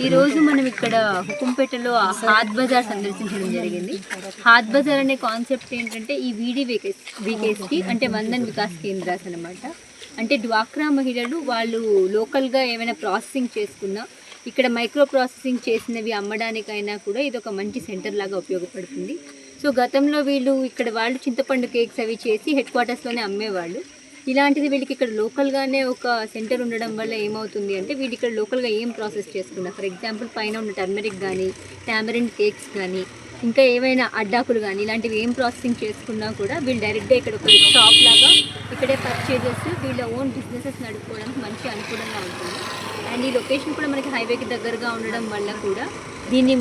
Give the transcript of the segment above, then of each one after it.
ఈ రోజు మనం ఇక్కడ హుకుంపేటలో హాత్ బజార్ సందర్శించడం జరిగింది. హాత్ బజార్ అనే కాన్సెప్ట్ ఏంటంటే ఈ వీకేస్కి అంటే వందన్ వికాస్ కేంద్రాస్ అనమాట. అంటే డ్వాక్రా మహిళలు వాళ్ళు లోకల్గా ఏమైనా ప్రాసెసింగ్ చేసుకున్నా ఇక్కడ మైక్రో ప్రాసెసింగ్ చేసినవి అమ్మడానికైనా కూడా ఇది ఒక మంచి సెంటర్ లాగా ఉపయోగపడుతుంది. సో గతంలో వాళ్ళు చింతపండు కేక్స్ అవి చేసి హెడ్ క్వార్టర్స్లోనే అమ్మేవాళ్ళు. ఇలాంటిది వీళ్ళకి ఇక్కడ లోకల్గానే ఒక సెంటర్ ఉండడం వల్ల ఏమవుతుంది అంటే వీళ్ళు ఇక్కడ లోకల్గా ఏం ప్రాసెస్ చేసుకున్నారు, ఫర్ ఎగ్జాంపుల్ పైన ఉన్న టర్మరిక్ కానీ టామరిన్ కేక్స్ కానీ ఇంకా ఏమైనా అడ్డాకులు కానీ ఇలాంటివి ఏం ప్రాసెసింగ్ చేసుకున్నా కూడా వీళ్ళు డైరెక్ట్గా ఇక్కడ ఒక షాప్ లాగా ఇక్కడే పర్చేజెస్ వీళ్ళ ఓన్ బిజినెసెస్ నడుపుకోవడానికి మంచి అనుకూలంగా ఉంటుంది. అండ్ ఈ లొకేషన్ కూడా మనకి హైవేకి దగ్గరగా ఉండడం వల్ల కూడా దీన్ని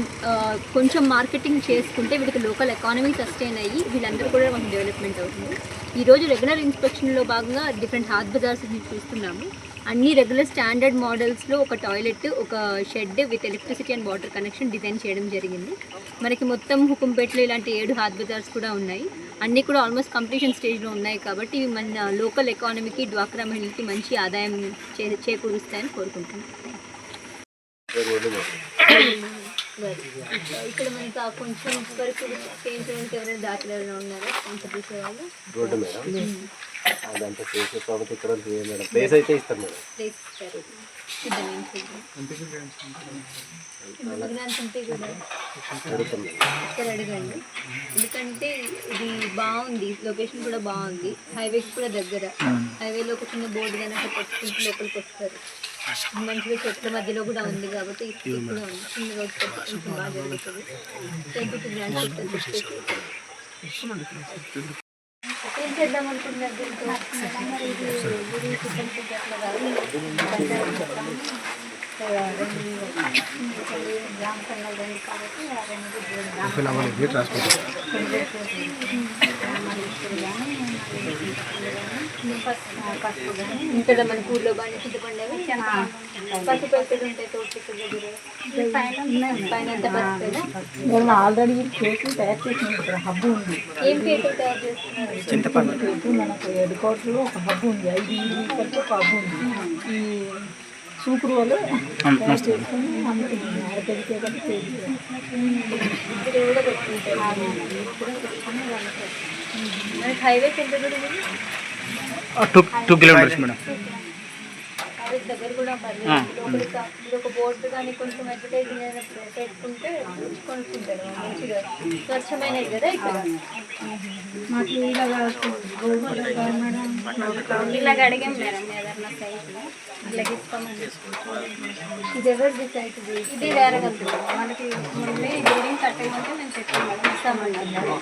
కొంచెం మార్కెటింగ్ చేసుకుంటే వీళ్ళకి లోకల్ ఎకానమీ సస్టైన్ అయ్యి వీళ్ళందరూ కూడా మనకి డెవలప్మెంట్ అవుతుంది. ఈరోజు రెగ్యులర్ ఇన్స్పెక్షన్లో భాగంగా డిఫరెంట్ హాత్ బజార్స్ చూస్తున్నాము. అన్ని రెగ్యులర్ స్టాండర్డ్ మోడల్స్లో ఒక టాయిలెట్, ఒక shed with electricity and water connection design చేయడం జరిగింది. మనకి మొత్తం హుకుంపేటలో ఇలాంటి 7 హాత్ బజార్స్ కూడా ఉన్నాయి. అన్నీ కూడా ఆల్మోస్ట్ కంప్లీషన్ స్టేజ్లో ఉన్నాయి కాబట్టి ఇవి మన లోకల్ ఎకానమీకి డ్వాక్రా మహిళలకి మంచి ఆదాయం చేకూరుస్తాయని కోరుకుంటున్నాను. ఇక్కడ మనకి కొంచెం వరకు చేయించడానికి ఎవరైనా దాఖలు ఉన్నారో కొంచెం చూసేవాళ్ళు రోడ్డు మేడం అదంతా చేసే కాబట్టి ఇక్కడ మేడం ప్లేస్ అయితే ఇస్తారు మేడం ప్లేస్ ఇస్తారు. ఇక్కడ అడగండి, ఎందుకంటే ఇది బాగుంది, లొకేషన్ కూడా బాగుంది, హైవేకి కూడా దగ్గర. హైవేలో ఒక చిన్న బోర్డు కనుక పెట్టుకుంటూ లోపలికి వస్తారు. మంచిగా చెట్ల మధ్యలో కూడా ఉంది కాబట్టి కూడా ఉంది. చిన్న రోడ్ కొంచెం బాగా జరుగుతుంది. ఏం చేద్దాం అనుకుంటున్నారు దీంతో? ఇక్కడ మన ఊర్లో బాగా చింతపండు పసుపు ఎక్కడ ఉంటాయి? తోట పైన పసుపు ఆల్రెడీ కేకులు తయారు చేసిన హబ్బు ఉంది. ఏం కేకులు తయారు చేస్తున్నారు? చింతపండు కేకు మనకు ఎడుకోట్లో ఒక హబ్బు ఉంది. 5 ఒక హబ్బు ఉంది. ఈ సూపర్ వాళ్ళు తయారు చేసుకుని అమ్ముతున్నాం. ఆడపిల్లకే కూడా ఇక్కడ కూడా పెట్టుకుంటారు. మనకి హైవే సెంటర్ కూడా 2 కిలోమీటర్స్ మేడం. దగ్గర కూడా లోపలికి ఒక బోర్డు కానీ కొంచెం అడ్వర్టైజింగ్ పెట్టుకుంటే కొనుక్కుంటారు. మంచిగా స్వచ్ఛమైనది కదా ఇక్కడ. మాకు ఇలాగ అడిగాం మేడం ఏదన్నా సైజు ఇలాగ ఇస్తామని. ఇది ఎవరిది సైజు? ఇది వేరే కదా మనకి ముందే డైరింగ్ కట్టేయమంటే మేము చెప్పాము మేడం ఇస్తామన్నారు.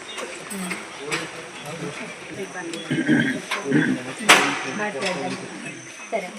సరే.